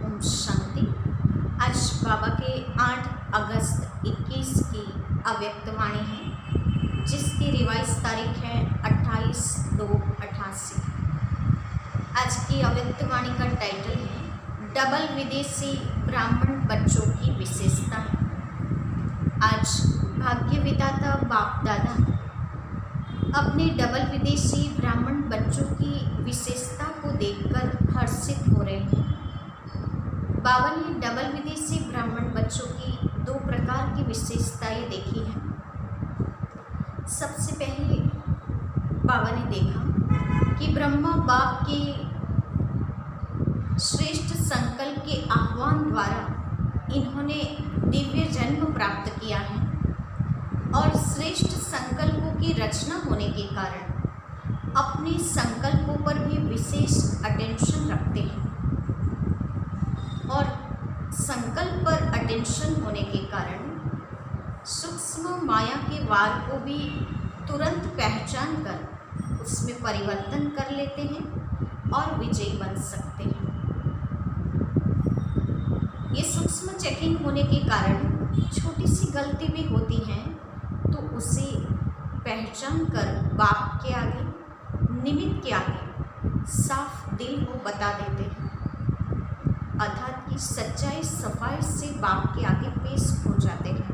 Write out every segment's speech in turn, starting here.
ओम शांति। आज बाबा के 8 अगस्त 21 की अव्यक्तवाणी है, जिसकी रिवाइज तारीख है 28/2/88। आज की अव्यक्तवाणी का टाइटल है डबल विदेशी ब्राह्मण बच्चों की विशेषता। आज भाग्य विधाता बाप दादा अपने डबल विदेशी ब्राह्मण बच्चों की विशेषता को देखकर हर्षित हो रहे हैं। बाबा ने डबल विदेशी ब्राह्मण बच्चों की 2 प्रकार की विशेषताएं देखी हैं। सबसे पहले बाबा ने देखा कि ब्रह्मा बाप के श्रेष्ठ संकल्प के आह्वान द्वारा इन्होंने दिव्य जन्म प्राप्त किया है और श्रेष्ठ संकल्पों की रचना होने के कारण अपने संकल्पों पर भी विशेष अटेंशन रखते हैं और संकल्प पर अटेंशन होने के कारण सूक्ष्म माया के वार को भी तुरंत पहचान कर उसमें परिवर्तन कर लेते हैं और विजयी बन सकते हैं। ये सूक्ष्म चेकिंग होने के कारण छोटी सी गलती भी होती है तो उसे पहचान कर बाप के आगे, निमित्त के आगे साफ दिल को बता देते हैं, अर्थात कि सच्चाई सफाई से बाप के आगे पेश हो जाते हैं।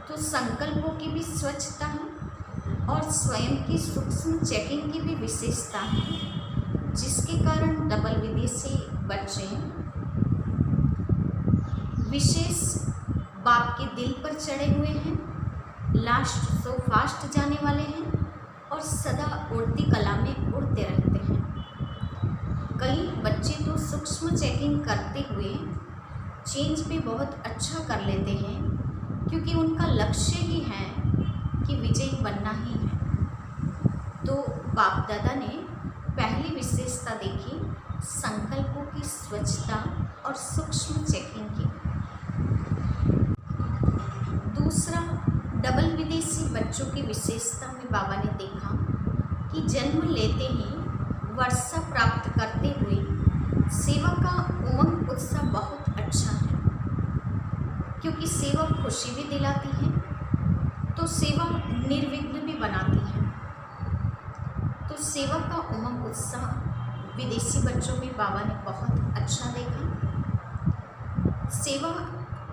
तो संकल्पों की भी स्वच्छता है और स्वयं की सूक्ष्म चेकिंग की भी विशेषता है, जिसके कारण डबल विदेशी बच्चे विशेष बाप के दिल पर चढ़े हुए हैं, लास्ट सो फास्ट जाने वाले हैं और सदा उड़ती कला में उड़ते रहते हैं। कई बच्चे तो सूक्ष्म चेकिंग करते हुए चेंज भी बहुत अच्छा कर लेते हैं, क्योंकि उनका लक्ष्य ही है कि विजयी बनना ही है। तो बाप दादा ने पहली विशेषता देखी संकल्पों की स्वच्छता और सूक्ष्म चेकिंग की। दूसरा, डबल विदेशी बच्चों की विशेषता में बाबा ने देखा कि जन्म लेते ही वर्षा प्राप्त करते हुए सेवा का उमंग उत्साह बहुत अच्छा है, क्योंकि सेवा खुशी भी दिलाती है तो सेवा निर्विघ्न भी बनाती है। तो सेवा का उमंग उत्साह विदेशी बच्चों में बाबा ने बहुत अच्छा देखा। सेवा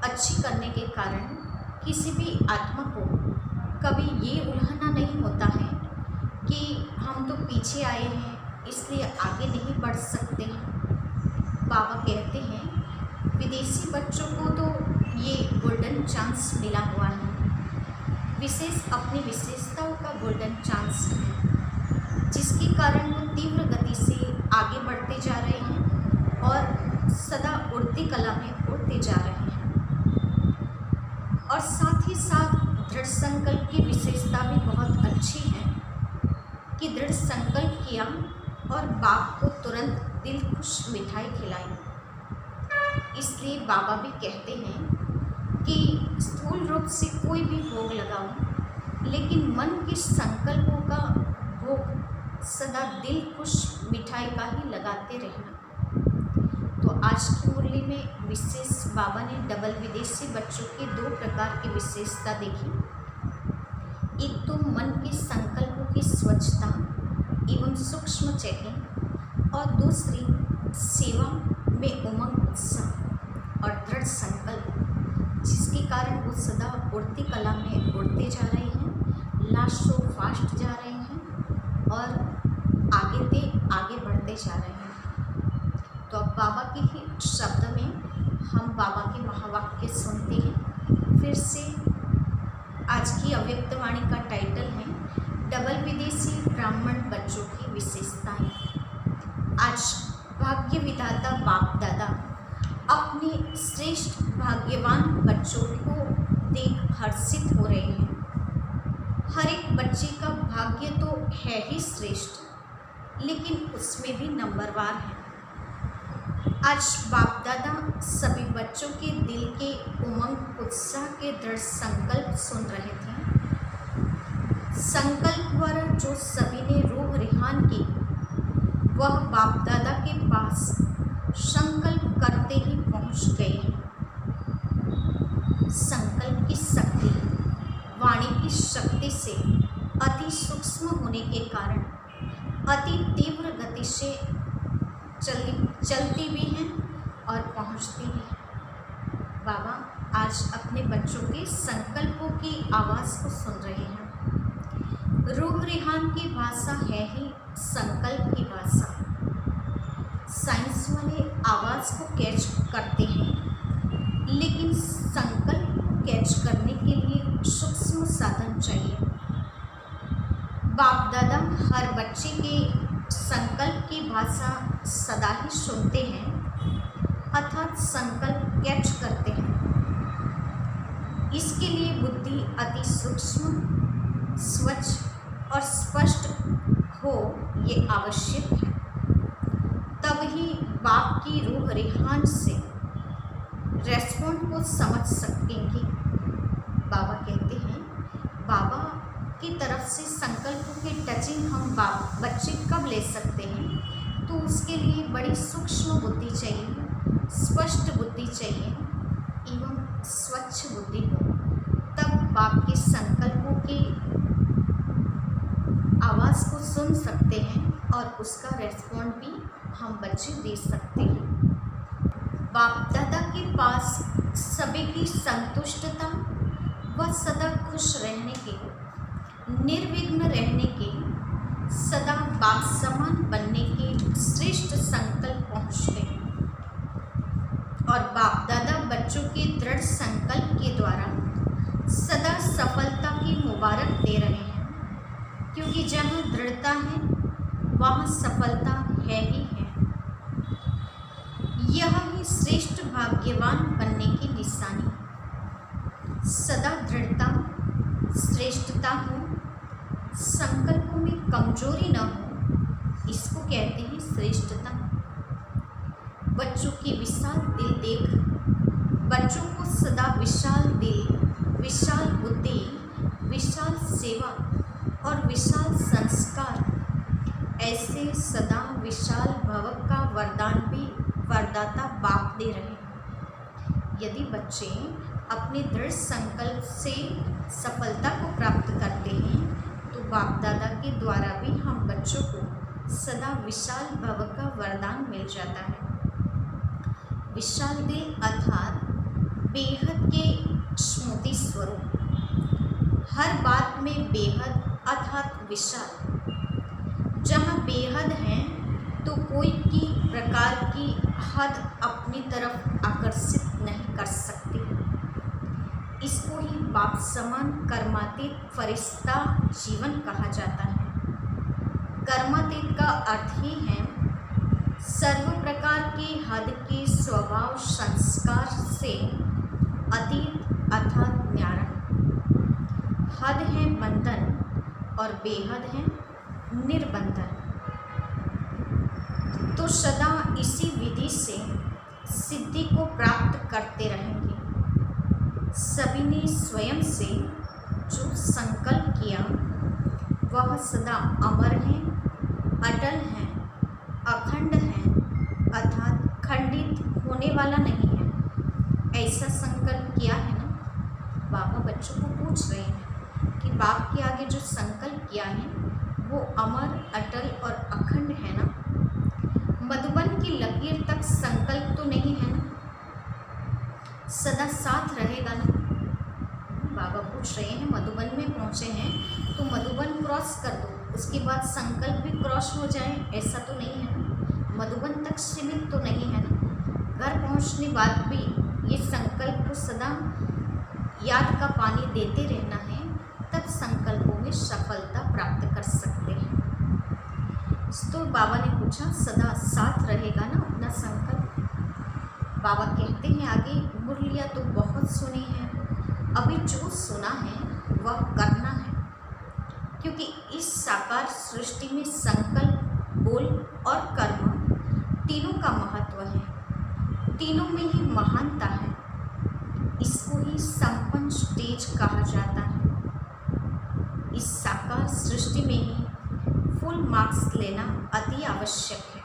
अच्छी करने के कारण किसी भी आत्मा को कभी ये उल्हाना नहीं होता है कि हम तो पीछे आए हैं इसलिए आगे नहीं बढ़ सकते हैं। बाबा कहते हैं विदेशी बच्चों को तो ये गोल्डन चांस मिला हुआ है, विशेष अपनी विशेषताओं का गोल्डन चांस है, जिसके कारण वो तीव्र गति से आगे बढ़ते जा रहे हैं और सदा उड़ती कला में उड़ते जा रहे हैं। और साथ ही साथ दृढ़ संकल्प की विशेषता भी बहुत अच्छी है कि दृढ़ संकल्प किया और बाप को तुरंत दिल खुश मिठाई खिलाई। इसलिए बाबा भी कहते हैं कि स्थूल रूप से कोई भी भोग लगाओ, लेकिन मन के संकल्पों का भोग सदा दिल खुश मिठाई का ही लगाते रहना। तो आज की मुरली में विशेष बाबा ने डबल विदेशी बच्चों के 2 प्रकार की विशेषता देखी। एक तो मन के संकल्पों की स्वच्छता एवं सूक्ष्म चेकिंग, और दूसरी सेवा में उमंग उत्साह और दृढ़ संकल्प, जिसके कारण वो सदा उड़ती कला में उड़ते जा रहे हैं, लास्ट सो फास्ट जा रहे हैं और आगे बढ़ते जा रहे हैं। तो अब बाबा के ही शब्द में हम बाबा के महावाक्य सुनते हैं। फिर से आज की अव्यक्तवाणी का टाइटल है डबल विदेशी ब्राह्मण बच्चों की विशेषताएं। आज भाग्य विधाता बाप दादा अपने श्रेष्ठ भाग्यवान बच्चों को देख हर्षित हो रहे हैं। हर एक बच्चे का भाग्य तो है ही श्रेष्ठ, लेकिन उसमें भी नंबरवार है। आज बाप दादा सभी बच्चों के दिल के उमंग उत्साह के दृढ़ संकल्प सुन रहे थे। संकल्प द्वारा जो सभी ने रूह रिहान की, वह बाप दादा के पास संकल्प पहुंच गए हैं। संकल्प की शक्ति वाणी की शक्ति से अति सूक्ष्म होने के कारण अति तीव्र गति से चलती भी हैं और पहुंचती भी हैं। बाबा आज अपने बच्चों के संकल्पों की आवाज़ को सुन रहे हैं। रूह रिहान की भाषा है ही संकल्प की भाषा। साइंस वाले आवाज़ को कैच करते हैं, लेकिन संकल्प को कैच करने के लिए सूक्ष्म साधन चाहिए। बाप दादा हर बच्चे के संकल्प की भाषा सदा ही सुनते हैं, अर्थात संकल्प कैच करते हैं। इसके लिए बुद्धि अति सूक्ष्म, स्वच्छ और स्पष्ट हो, ये आवश्यक है। तब ही बाप की रूह रिहान से रेस्पॉन्ड को समझ सकेंगे। बाबा कहते हैं, बाबा की तरफ से संकल्पों की टचिंग हम बच्चे कब ले सकते हैं? तो उसके लिए बड़ी सूक्ष्म बुद्धि चाहिए, स्पष्ट बुद्धि चाहिए एवं स्वच्छ बुद्धि हो। तब बाप के संकल्पों की आवाज़ को सुन सकते हैं और उसका रेस्पॉन्ड भी हम बच्चे दे सकते हैं। बाप दादा के पास सभी की संतुष्टता व सदा खुश रहने के, निर्विघ्न रहने के, सदा बाप समान बनने के श्रेष्ठ संकल्प पहुँच गए और बाप दादा बच्चों के दृढ़ संकल्प के द्वारा सदा सफलता की मुबारक दे रहे हैं, क्योंकि जहाँ दृढ़ता है वहाँ सफलता है ही है। यह ही श्रेष्ठ भाग्यवान बनने की निशानी। सदा दृढ़ता, श्रेष्ठता हो, संकल्पों में कमजोरी न हो, इसको कहते हैं श्रेष्ठता। बच्चों की विशाल दिल देख बच्चों को सदा विशाल दिल, विशाल बुद्धि, विशाल सेवा और विशाल संस्कार, ऐसे सदा विशाल भव का वरदान भी वरदाता बाप दे रहे हैं। यदि बच्चे अपने दृढ़ संकल्प से सफलता को प्राप्त करते हैं तो बाप दादा के द्वारा भी हम बच्चों को सदा विशाल भव का वरदान मिल जाता है। विशाल दिल अर्थात बेहद के स्मृति स्वरूप, हर बात में बेहद अर्थात विशाल। जहाँ बेहद है तो कोई की प्रकार की हद अपनी तरफ आकर्षित नहीं कर सकती। इसको ही बाप समान कर्मातीत फरिश्ता जीवन कहा जाता है। कर्मातीत का अर्थ ही है सर्व प्रकार की हद के स्वभाव संस्कार से अतीत अर्थात न्यारा। हद है बंधन और बेहद है निर्बंधन। तो सदा इसी विधि से सिद्धि को प्राप्त करते रहेंगे। सभी ने स्वयं से जो संकल्प किया वह सदा अमर है, अटल है, अखंड है, अर्थात खंडित होने वाला नहीं है। ऐसा संकल्प किया है ना। बाबा बच्चों को पूछ रहे हैं कि बाप के आगे जो संकल्प किया है वो अमर, अटल और अखंड है ना। मधुबन की लकीर तक संकल्प तो नहीं है ना, सदा साथ रहेगा ना। बाबा पूछ रहे हैं, मधुबन में पहुँचे हैं तो मधुबन क्रॉस कर दो, उसके बाद संकल्प भी क्रॉस हो जाए, ऐसा तो नहीं है ना। मधुबन तक सीमित तो नहीं है ना। घर पहुँचने बाद भी ये संकल्प को सदा याद का पानी देते रहना है, तब संकल्पों में सफलता प्राप्त कर सकते हैं। तो बाबा ने पूछा, सदा साथ रहेगा ना अपना संकल्प? बाबा कहते हैं आगे, मुरलियाँ तो बहुत सुनी है, अभी जो सुना है वह करना है, क्योंकि इस साकार सृष्टि में संकल्प, बोल और कर्म तीनों का महत्व है। तीनों में ही महानता है। इसको ही संपन्न स्टेज कहा जाता है। इस साकार सृष्टि में ही फुल मार्क्स लेना अति आवश्यक है।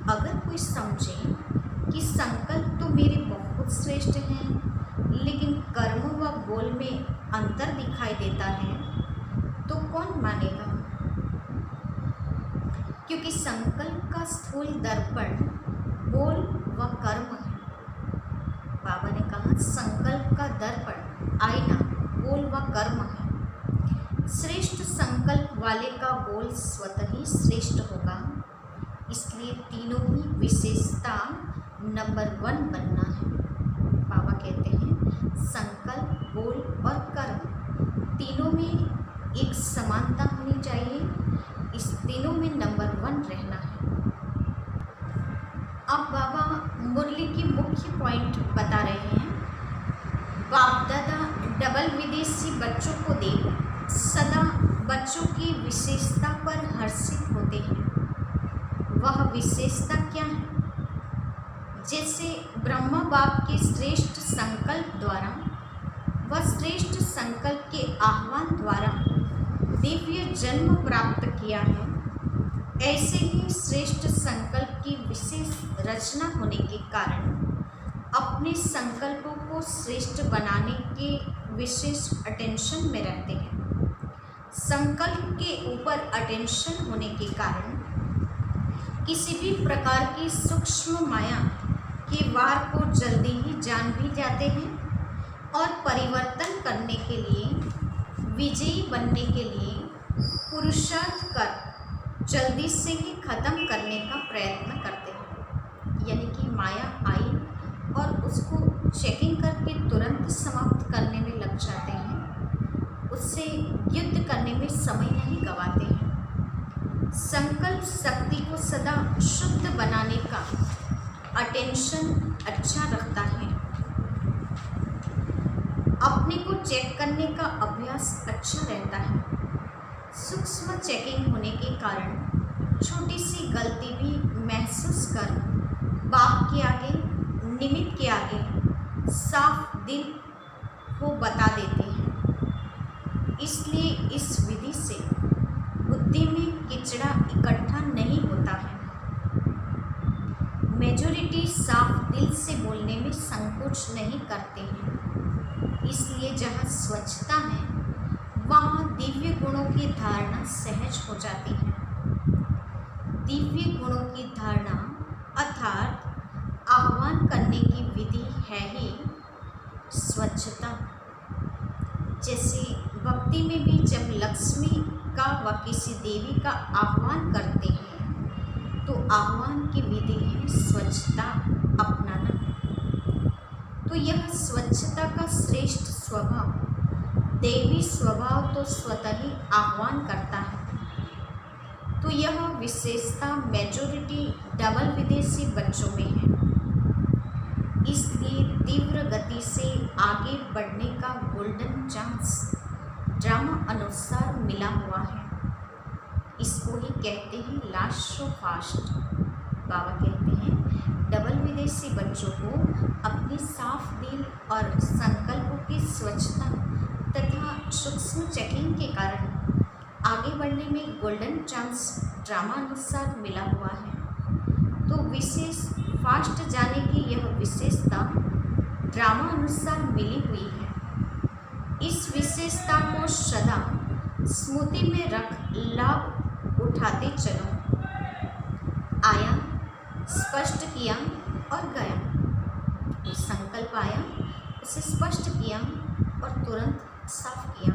अगर कोई समझे कि संकल्प तो खुद श्रेष्ठ हैं, लेकिन कर्म व बोल में अंतर दिखाई देता है, तो कौन मानेगा? क्योंकि संकल्प का स्थूल दर्पण बोल व कर्म है। बाबा ने कहा संकल्प का दर्पण आईना बोल व कर्म है। श्रेष्ठ संकल्प वाले का बोल स्वतः ही श्रेष्ठ होगा, इसलिए तीनों ही विशेषता नंबर 1 बनना है। बाबा कहते हैं संकल्प, बोल और कर्म तीनों में एक समानता होनी चाहिए, इस तीनों में नंबर 1 रहना है। अब बाबा मुरली की मुख्य पॉइंट बता रहे हैं। बाप दादा डबल विदेशी बच्चों को देख सदा बच्चों की विशेषता पर हर्षित होते हैं। वह विशेषता क्या है? जैसे ब्रह्मा बाप के श्रेष्ठ संकल्प द्वारा व श्रेष्ठ संकल्प के आह्वान द्वारा दिव्य जन्म प्राप्त किया है, ऐसे ही श्रेष्ठ संकल्प की विशेष रचना होने के कारण अपने संकल्पों को श्रेष्ठ बनाने के विशेष अटेंशन में रहते हैं। संकल्प के ऊपर अटेंशन होने के कारण किसी भी प्रकार की सूक्ष्म माया के वार को जल्दी ही जान भी जाते हैं और परिवर्तन करने के लिए, विजयी बनने के लिए पुरुषार्थ कर जल्दी से ही खत्म करने का प्रयत्न करते हैं। यानी कि माया आई और उसको चेकिंग करके तुरंत समाप्त करने में लग जाते हैं, उससे युद्ध करने में समय नहीं गंवाते हैं। संकल्प शक्ति को सदा शुद्ध बनाने का अटेंशन अच्छा रखता है। अपने को चेक करने का अभ्यास अच्छा रहता है। सूक्ष्म चेकिंग होने के कारण छोटी सी गलती भी महसूस कर बाप के आगे, निमित्त के आगे साफ दिल को बता देते हैं। इसलिए इस विधि से बुद्धि में किचड़ा इकट्ठा नहीं होता है। मेजॉरिटी साफ दिल से बोलने में संकोच नहीं करते हैं, इसलिए जहाँ स्वच्छता है वहाँ दिव्य गुणों की धारणा सहज हो जाती है। दिव्य गुणों की धारणा अर्थात आह्वान करने की विधि है ही स्वच्छता। जैसे भक्ति में भी जब लक्ष्मी का व किसी देवी का आह्वान करते हैं तो आह्वान की विधि है स्वच्छता अपनाना। तो यह स्वच्छता का श्रेष्ठ स्वभाव, देवी स्वभाव तो स्वतः ही आह्वान करता है। तो यह विशेषता मेजॉरिटी डबल विदेशी बच्चों में है, इसलिए तीव्र गति से आगे बढ़ने का गोल्डन चांस ड्रामा अनुसार मिला हुआ है। इसको ही कहते हैं लास्ट सो फास्ट। बाबा कहते हैं डबल विदेशी बच्चों को अपनी साफ दिल और संकल्पों की स्वच्छता तथा सूक्ष्म चेकिंग के कारण आगे बढ़ने में गोल्डन चांस ड्रामा अनुसार मिला हुआ है। तो विशेष फास्ट जाने की यह विशेषता ड्रामा अनुसार मिली हुई है। इस विशेषता को सदा स्मृति में रख लाभ उठाते चलो। आया, स्पष्ट किया और गया। तो संकल्प आया, उसे स्पष्ट किया और तुरंत साफ किया।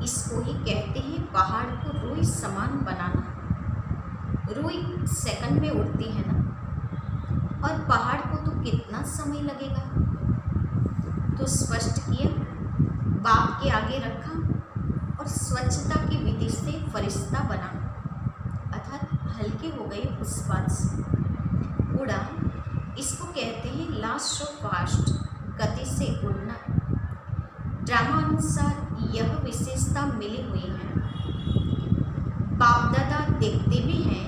इसको ही कहते हैं पहाड़ को रुई समान बनाना। रुई सेकंड में उड़ती है ना, और पहाड़ को तो कितना समय लगेगा। तो स्पष्ट किया, बाप के आगे रखा और स्वच्छता की विधि से फरिश्ता बना, अर्थात हल्के हो गए उस बात से, उड़ा। इसको कहते हैं लास्ट सो फास्ट, गति से उड़ना। ड्रामा अनुसार यह विशेषता मिली हुई है। बाप दादा देखते भी हैं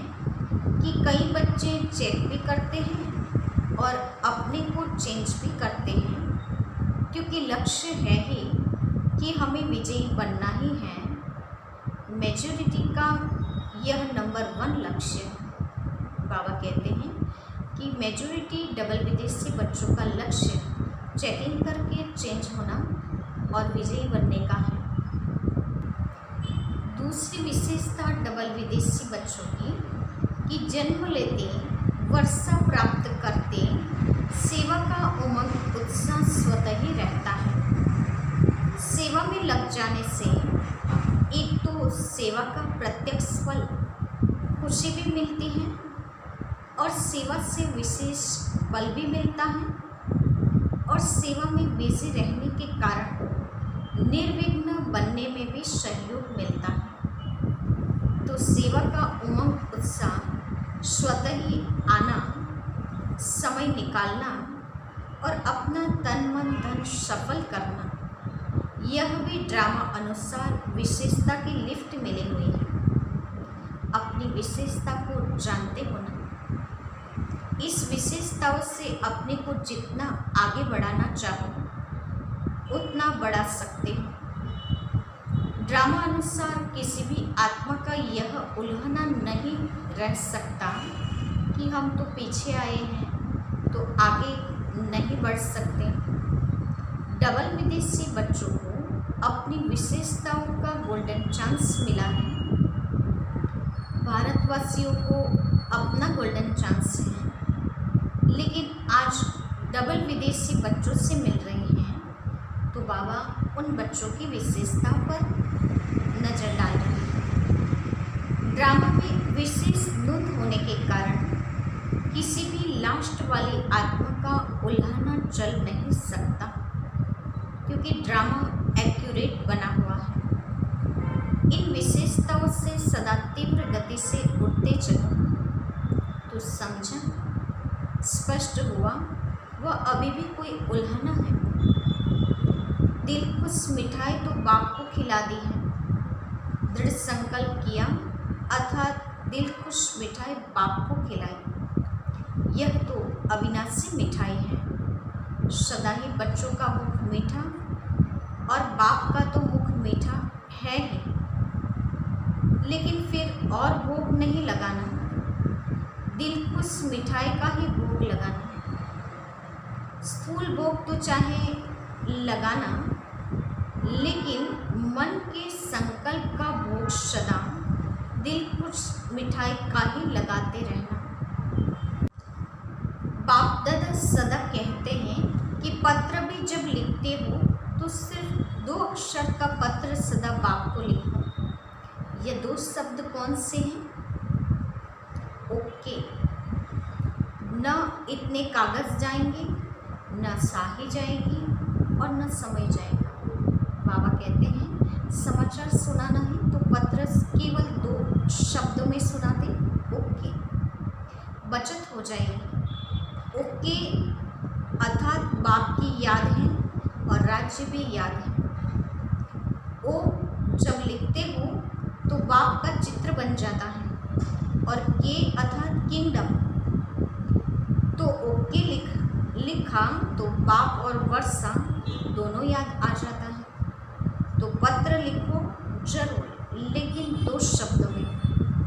कि कई बच्चे चेक भी करते हैं और अपने को चेंज भी करते हैं, क्योंकि लक्ष्य है ही कि हमें विजयी बनना ही है। मेजॉरिटी का यह नंबर 1 लक्ष्य। बाबा कहते हैं कि मेजॉरिटी डबल विदेशी बच्चों का लक्ष्य चेक इन करके चेंज होना और विजयी बनने का है। दूसरी विशेषता डबल विदेशी बच्चों की कि जन्म लेते वर्षा प्राप्त करते सेवा का उमंग उत्साह स्वतः ही रहता है। सेवा में लग जाने से एक तो सेवा का प्रत्यक्ष फल खुशी भी मिलती है और सेवा से विशेष बल भी मिलता है और सेवा में बिजी रहने के कारण निर्विघ्न बनने में भी सहयोग मिलता है। तो सेवा का उमंग उत्साह स्वतः ही आना, समय निकालना और अपना तन मन धन सफल करना, यह भी ड्रामा अनुसार विशेषता की लिफ्ट मिली हुई है। अपनी विशेषता को जानते होना, इस विशेषताओं से अपने को जितना आगे बढ़ाना चाहो उतना बढ़ा सकते हो। ड्रामा अनुसार किसी भी आत्मा का यह उल्लंघना नहीं रह सकता कि हम तो पीछे आए हैं तो आगे नहीं बढ़ सकते। डबल विदेशी बच्चों को अपनी विशेषताओं का गोल्डन चांस मिला है। भारतवासियों को अपना गोल्डन चांस है, लेकिन आज डबल विदेशी बच्चों से मिल रही हैं तो बाबा उन बच्चों की विशेषता पर नज़र डाल रहे हैं। ड्रामा में विशेष नूत होने के कारण किसी भी लास्ट वाली आत्मा का उल्लंघन चल नहीं सकता, क्योंकि ड्रामा एक्यूरेट बना हुआ है। इन विशेषताओं से सदा तीव्र गति से उठते चलो तो समझा, स्पष्ट हुआ वह अभी भी कोई उल्लंघना है। दिल खुश मिठाई तो बाप को खिला दी है, दृढ़ संकल्प किया अर्थात दिल खुश मिठाई बाप को खिलाई। यह तो अविनाशी मिठाई है। सदा ही बच्चों का मुख मीठा और बाप का तो मुख मीठा है ही, लेकिन फिर और भोग नहीं लगाना, दिल खुश मिठाई का ही भोग लगाना। स्थूल भोग तो चाहे लगाना, लेकिन मन के संकल्प का भोग सदा दिल खुश मिठाई का ही लगाते रहना। बाप दादा सदा कहते हैं कि पत्र भी जब लिखते हो तो सिर्फ 2 अक्षर का पत्र सदा बाप को लिखो। ये 2 शब्द कौन से हैं? ओके। न इतने कागज जाएंगे, न स्याही जाएगी और न समय जाएगा। बाबा कहते हैं समाचार सुनाना है तो पत्र केवल 2 शब्दों में सुना दे, ओके, बचत हो जाएगी। ओके अर्थात बाप की याद है और राज्य भी याद है। ओ जब लिखते हो तो बाप का चित्र बन जाता है और के अर्थात किंगडम। तो ओके लिखा तो बाप और वर्षा दोनों याद आ जाता है। तो पत्र लिखो जरूर, लेकिन 2 शब्दों में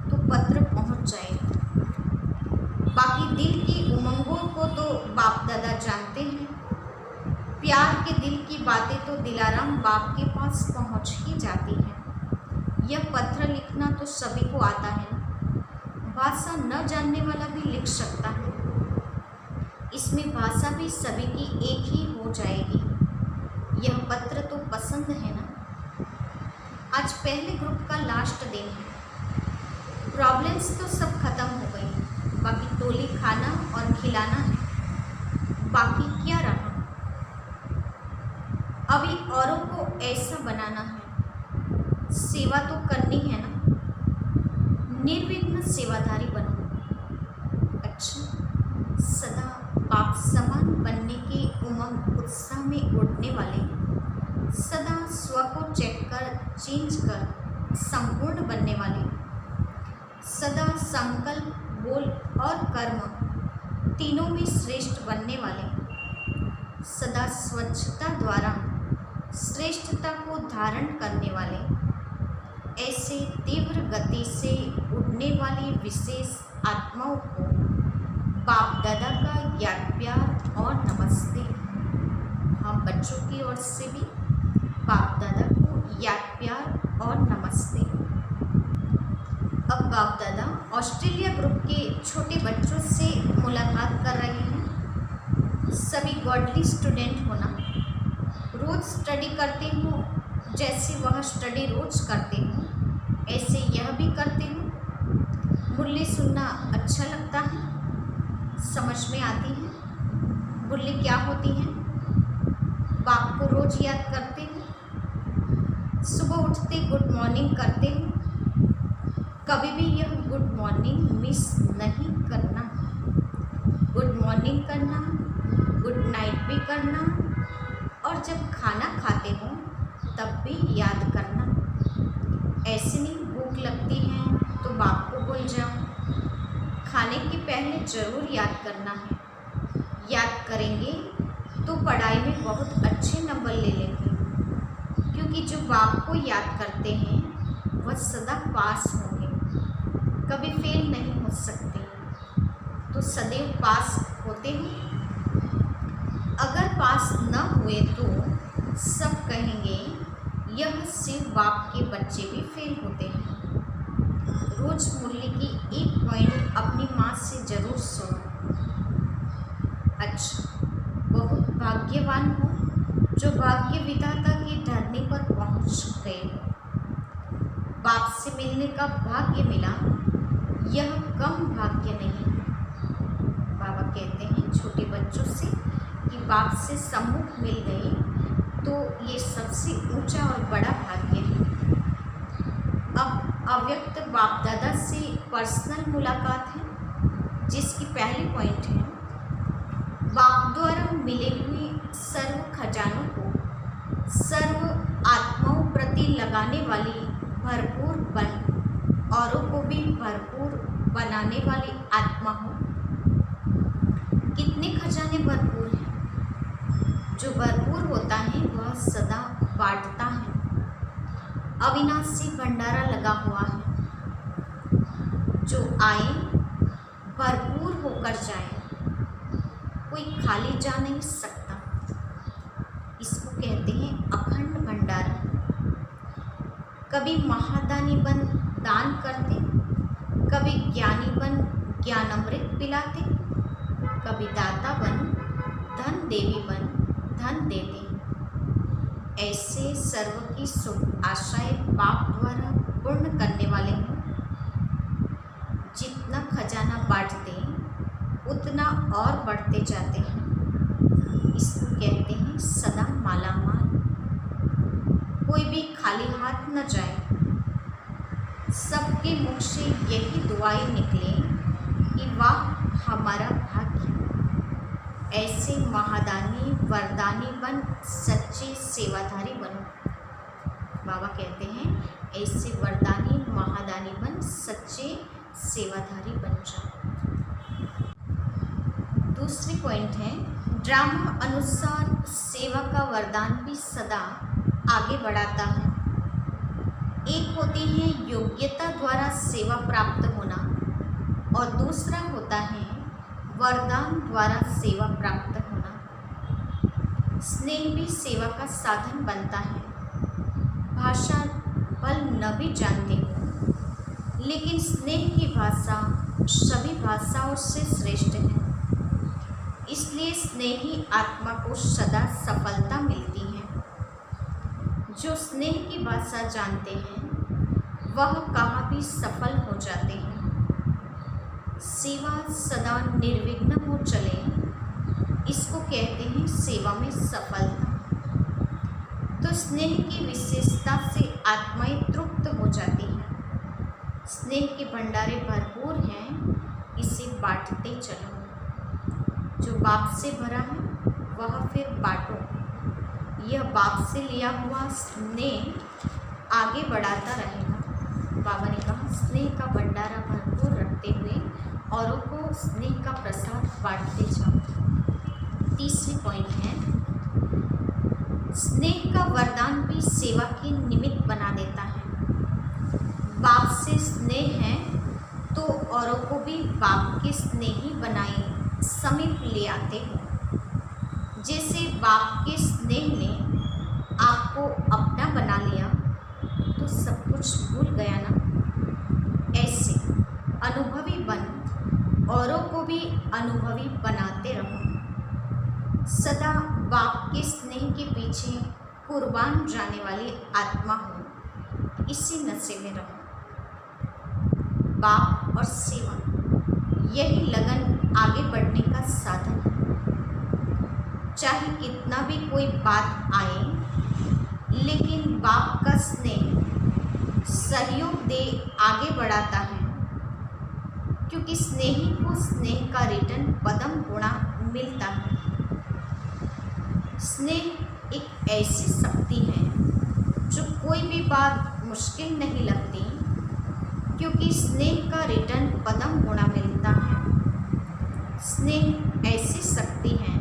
तो पत्र पहुंच जाएगा। बाकी दिल की उमंगों को तो बाप दादा जानते हैं। प्यार के दिल की बातें तो दिलाराम बाप के पास पहुंच ही जाती है। यह पत्र लिखना तो सभी को आता है, भाषा न जानने वाला भी लिख सकता है। इसमें भाषा भी सभी की एक ही हो जाएगी। यह पत्र तो पसंद है ना। आज पहले ग्रुप का लास्ट दिन है। प्रॉब्लम्स तो सब खत्म हो गई, बाकी टोली खाना और खिलाना है। बाकी क्या रहा? अभी औरों को ऐसा बनाना है। सेवा तो करनी है ना। निर्विघ्न सेवाधारी बनो। अच्छा, सदा बाप समान बनने के उमंग उत्साह में उड़ने वाले, सदा स्व को चेक कर चेंज कर संपूर्ण बनने वाले, सदा संकल्प बोल और कर्म तीनों में श्रेष्ठ बनने वाले, सदा स्वच्छता द्वारा श्रेष्ठता को धारण करने वाले, ऐसे तीव्र गति से उड़ने वाली विशेष आत्माओं को बाप दादा का याद प्यार और नमस्ते। हम बच्चों की ओर से भी बाप दादा को याद प्यार और नमस्ते। अब बाप दादा ऑस्ट्रेलिया ग्रुप के छोटे बच्चों से मुलाकात कर रहे हैं। सभी गॉडली स्टूडेंट होना, रोज़ स्टडी करते हो, जैसे वह स्टडी रोज़ करते हो ऐसे यह भी करते हो। मुरली सुनना अच्छा लगता है, समझ में आती है। मुरली क्या होती है? बाप को रोज़ याद करते हो, सुबह उठते गुड मॉर्निंग करते हो। कभी भी यह गुड मॉर्निंग मिस नहीं करना। गुड मॉर्निंग करना, गुड नाइट भी करना, और जब खाना खाते हो तब भी याद करना। ऐसे नहीं भूख लगती है तो बाप को भूल जाओ। खाने के पहले ज़रूर याद करना है। याद करेंगे तो पढ़ाई में बहुत अच्छे नंबर ले लेंगे, क्योंकि जो बाप को याद करते हैं वह सदा पास होंगे, कभी फेल नहीं हो सकते। तो सदैव पास होते हैं। अगर पास न हुए तो सब कहेंगे यह सिर्फ बाप के बच्चे भी फेल होते हैं। रोज मुरली की एक पॉइंट अपनी माँ से जरूर सुनो। अच्छा, बहुत भाग्यवान हो जो भाग्य विधाता की धरनी पर पहुँच गए हो। बाप से मिलने का भाग्य मिला, यह कम भाग्य नहीं। बाबा कहते हैं छोटे बच्चों से कि बाप से सम्मुख मिल गए तो ये सबसे ऊंचा और बड़ा भाग्य है। अब अव्यक्त बाप दादा से पर्सनल मुलाकात है, जिसकी पहली पॉइंट है बाप द्वारा मिले हुए सर्व खजानों को सर्व आत्माओं प्रति लगाने वाली भरपूर बन, औरों को भी भरपूर बनाने वाली आत्मा हो। कितने खजाने भरपूर हैं? जो भरपूर होता है वह सदा बांटता है। अविनाशी भंडारा लगा हुआ है, जो आए भरपूर होकर जाए, कोई खाली जा नहीं सकता। इसको कहते हैं अखंड भंडारा। कभी महादानी बन दान करते, कभी ज्ञानी बन ज्ञानामृत पिलाते, कभी दाता बन धन देवी बन धन देते। ऐसे सर्व की शुभ आशाएं बाप द्वारा पूर्ण करने वाले हैं। जितना खजाना बांटते उतना और बढ़ते जाते हैं। इसको कहते हैं सदा मालामाल। कोई भी खाली हाथ न जाए। सबके मुख से यही दुआएं निकले कि वाह हमारा भाग्य। ऐसे महादानी वरदानी बन सच्चे सेवाधारी बनो। बाबा कहते हैं ऐसे वरदानी महादानी बन सच्चे सेवाधारी बन जाओ। दूसरी पॉइंट है ड्रामा अनुसार सेवा का वरदान भी सदा आगे बढ़ाता है। एक होती है योग्यता द्वारा सेवा प्राप्त होना, और दूसरा होता है वरदान द्वारा सेवा प्राप्त होना। स्नेह भी सेवा का साधन बनता है। भाषा बल न भी जानते हो, लेकिन स्नेह की भाषा सभी भाषाओं से श्रेष्ठ है। इसलिए स्नेही आत्मा को सदा सफलता मिलती है। जो स्नेह की भाषा जानते हैं वह कहाँ भी सफल हो जाते हैं। सेवा सदा निर्विघ्न हो चले, इसको कहते हैं सेवा में सफलता। तो स्नेह की विशेषता से आत्माएं तृप्त हो जाती हैं। स्नेह के भंडारे भरपूर हैं, इसे बांटते चलो। जो बाप से भरा है वह फिर बांटो। यह बाप से लिया हुआ स्नेह आगे बढ़ाता रहेगा। बाबा ने कहा स्नेह का भंडारा भरपूर रखते हुए औरों को स्नेह का प्रसाद बांटते जाओ। तीसरी पॉइंट है स्नेह का वरदान भी सेवा की निमित्त बना देता है। बाप से स्नेह है तो औरों को भी बाप के स्नेही बनाए समीप ले आते हो। जैसे बाप के स्नेह ने आपको अपना बना लिया तो सब कुछ भूल गया ना, ऐसे अनुभवी बन औरों को भी अनुभवी बनाते रहो। सदा बाप के स्नेह के पीछे कुर्बान जाने वाली आत्मा हो, इसी नशे में रहो। बाप और सेवा, यही लगन आगे बढ़ने का साधन है। चाहे कितना भी कोई बात आए, लेकिन बाप का स्नेह सहयोग दे आगे बढ़ाता है, क्योंकि स्नेही को स्नेह का रिटर्न पदम गुणा मिलता है। स्नेह एक ऐसी शक्ति है जो कोई भी बात मुश्किल नहीं लगती, क्योंकि स्नेह का रिटर्न पदम गुणा मिलता है। स्नेह ऐसी शक्ति है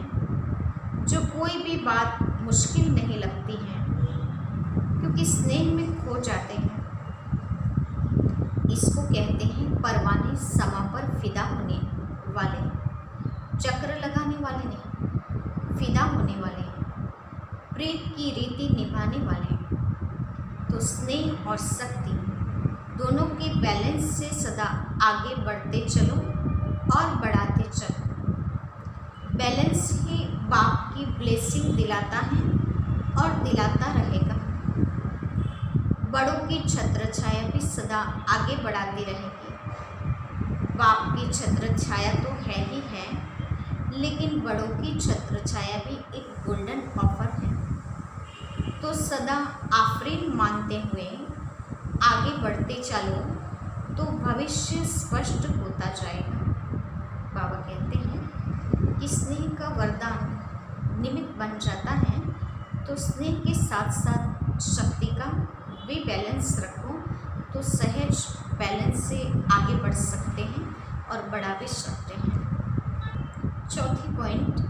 जो कोई भी बात मुश्किल नहीं लगती है, क्योंकि स्नेह में खो जाते हैं। इसको कहते हैं परवाने समा पर फिदा होने वाले, चक्र लगाने वाले नहीं, फिदा होने वाले, प्रीत की रीति निभाने वाले। तो स्नेह और शक्ति दोनों के बैलेंस से सदा आगे बढ़ते चलो और बढ़ाते चलो। बैलेंस ही बाप की ब्लेसिंग दिलाता है और दिलाता रहेगा। बड़ों की छत्र छाया भी सदा आगे बढ़ाती रहेगी। बाप की छत्र छाया तो है ही है, लेकिन बड़ों की छत्र छाया भी एक गोल्डन ऑफर है। तो सदा आफरीन मानते हुए आगे बढ़ते चलो तो भविष्य स्पष्ट होता जाएगा। बाबा कहते हैं कि स्नेह का वरदान निमित्त बन जाता है, तो स्नेह के साथ साथ शक्ति का भी बैलेंस रखो, तो सहज बैलेंस से आगे बढ़ सकते हैं और बढ़ा भी सकते हैं। चौथी पॉइंट,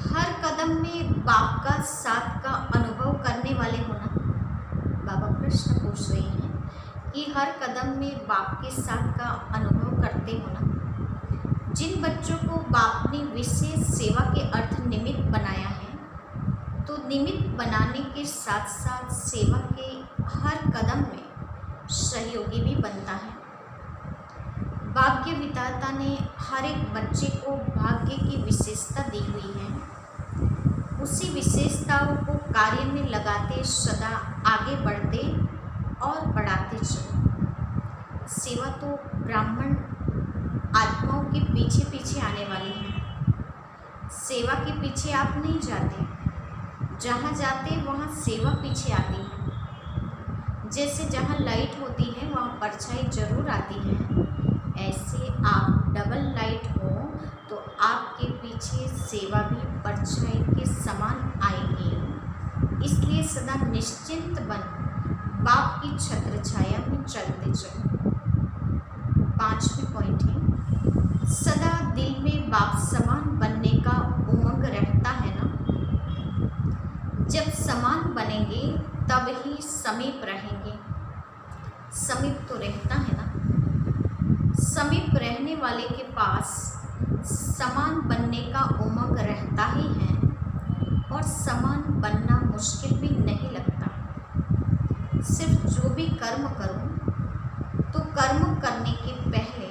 हर कदम में बाप का साथ का अनुभव करने वाले होना। बाबा प्रश्न पूछ रहे हैं कि हर कदम में बाप के साथ का अनुभव करते होना। जिन बच्चों को बाप ने विशेष सेवा के अर्थ निमित्त बनाया है, तो निमित्त बनाने के साथ साथ सेवा के हर कदम में सहयोगी भी बनता है। भाग्य विधाता ने हर एक बच्चे को भाग्य की विशेषता दी हुई है। उसी विशेषताओं को कार्य में लगाते सदा आगे बढ़ते और बढ़ाते चलो। सेवा तो ब्राह्मण आत्माओं के पीछे पीछे आने वाली है। सेवा के पीछे आप नहीं जाते, जहाँ जाते वहाँ सेवा पीछे आती है। जैसे जहाँ लाइट होती है वहाँ परछाई जरूर आती है, ऐसे आप डबल लाइट हो तो आपके पीछे सेवा भी परछाई के समान आएगी। इसलिए सदा निश्चिंत बन बाप की छत्र छाया में चलते चलो। 5वें पॉइंट है, सदा दिल में बाप समान बनने का उमंग रहता है ना। जब समान बनेंगे तब ही समीप रहेंगे। समीप तो रहता है ना। समीप रहने वाले के पास समान बनने का उमंग रहता ही है, और समान बनना मुश्किल भी नहीं लगता। सिर्फ जो भी कर्म करो तो कर्म करने के पहले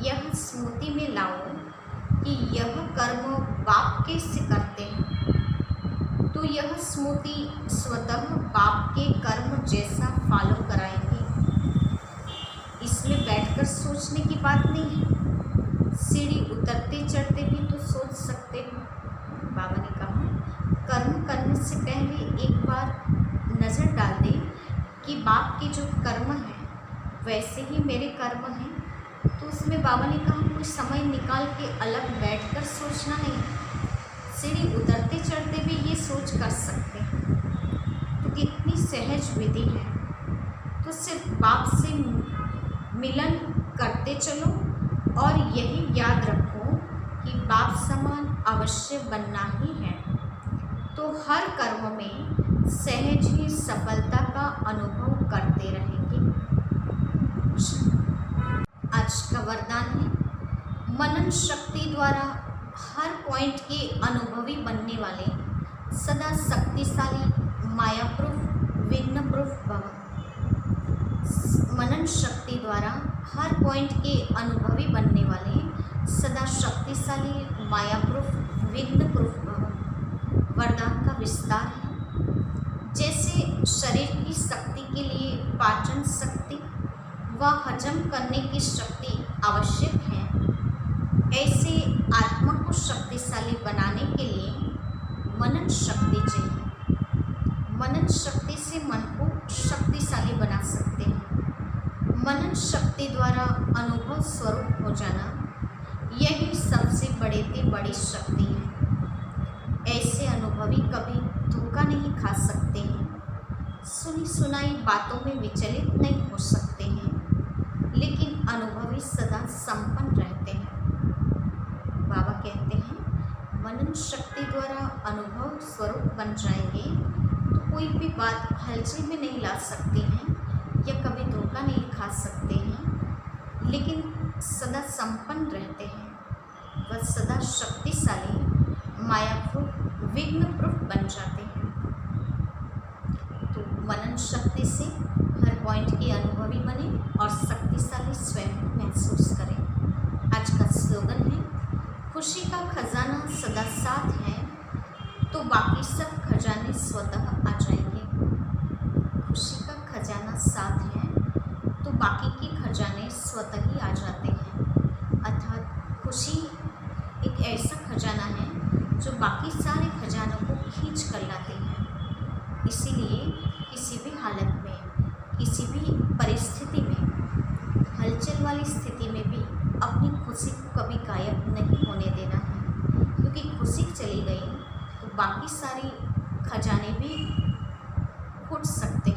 यह स्मृति में लाओ कि यह कर्म बाप कैसे करते हैं, तो यह स्मृति स्वतः बाप के कर्म जैसा फॉलो कराएंगे। इसमें बैठकर सोचने की बात नहीं है, सीढ़ी उतरते चढ़ते भी तो सोच सकते हो। बाबा ने कहा कर्म करने से पहले एक बार नज़र डाल दे कि बाप के जो कर्म हैं वैसे ही मेरे कर्म हैं। तो उसमें बाबा ने कहा कुछ समय निकाल के अलग बैठकर सोचना है। सीढ़ी उतरते चढ़ते भी ये सोच कर सकते हैं, तो कितनी सहज विधि है। तो सिर्फ बाप से मिलन करते चलो और यही याद रखो कि बाप समान अवश्य बनना ही है, तो हर कर्म में सहज ही सफलता का अनुभव करते रहेंगे। आज का वरदान है, मनन शक्ति द्वारा हर पॉइंट के अनुभवी बनने वाले, सदा शक्तिशाली, मायाप्रूफ, विघ्नप्रूफ भव। मनन शक्ति द्वारा हर पॉइंट के अनुभवी बनने वाले, सदा शक्तिशाली, मायाप्रूफ, विघ्नप्रूफ भव। वरदान का विस्तार है। जैसे शरीर की शक्ति के लिए पाचन शक्ति व हजम करने की शक्ति आवश्यक है, ऐसे आत्मा को शक्तिशाली बनाने के लिए मनन शक्ति चाहिए। मनन शक्ति से मन को शक्तिशाली बना सकते हैं। मनन शक्ति द्वारा अनुभव स्वरूप हो जाना, यही सबसे बड़ी शक्ति है। ऐसे अनुभवी कभी धोखा नहीं खा सकते हैं, सुनी सुनाई बातों में विचलित नहीं हो सकते हैं, लेकिन अनुभवी सदा संपन्न रहते हैं। बाबा कहते हैं मनन शक्ति द्वारा अनुभव स्वरूप बन जाएंगे तो कोई भी बात हलचल में नहीं ला सकते हैं या कभी धोखा नहीं खा सकते हैं, लेकिन सदा संपन्न रहते हैं। वह सदा शक्तिशाली, मायाप्रूफ, विघ्नप्रूफ बन जाते हैं। तो मनन शक्ति से हर पॉइंट के अनुभवी बने और शक्तिशाली स्वयं को महसूस करें। आज का स्लोगन है, खुशी का खजाना सदा साथ है तो बाकी सब खजाने स्वतः आ जाएंगे। खुशी का खजाना साथ है तो बाकी के खजाने स्वतः ही आ जाते हैं। अर्थात खुशी एक ऐसा खजाना है जो बाकी सारे खजानों को खींच कर लाते हैं। इसीलिए किसी भी हालत में, किसी भी परिस्थिति में, हलचल वाली स्थिति में भी अपनी खुशी को कभी गायब नहीं होने देना है, क्योंकि खुशी चली गई तो बाकी सारी खजाने भी फूट सकते हैं।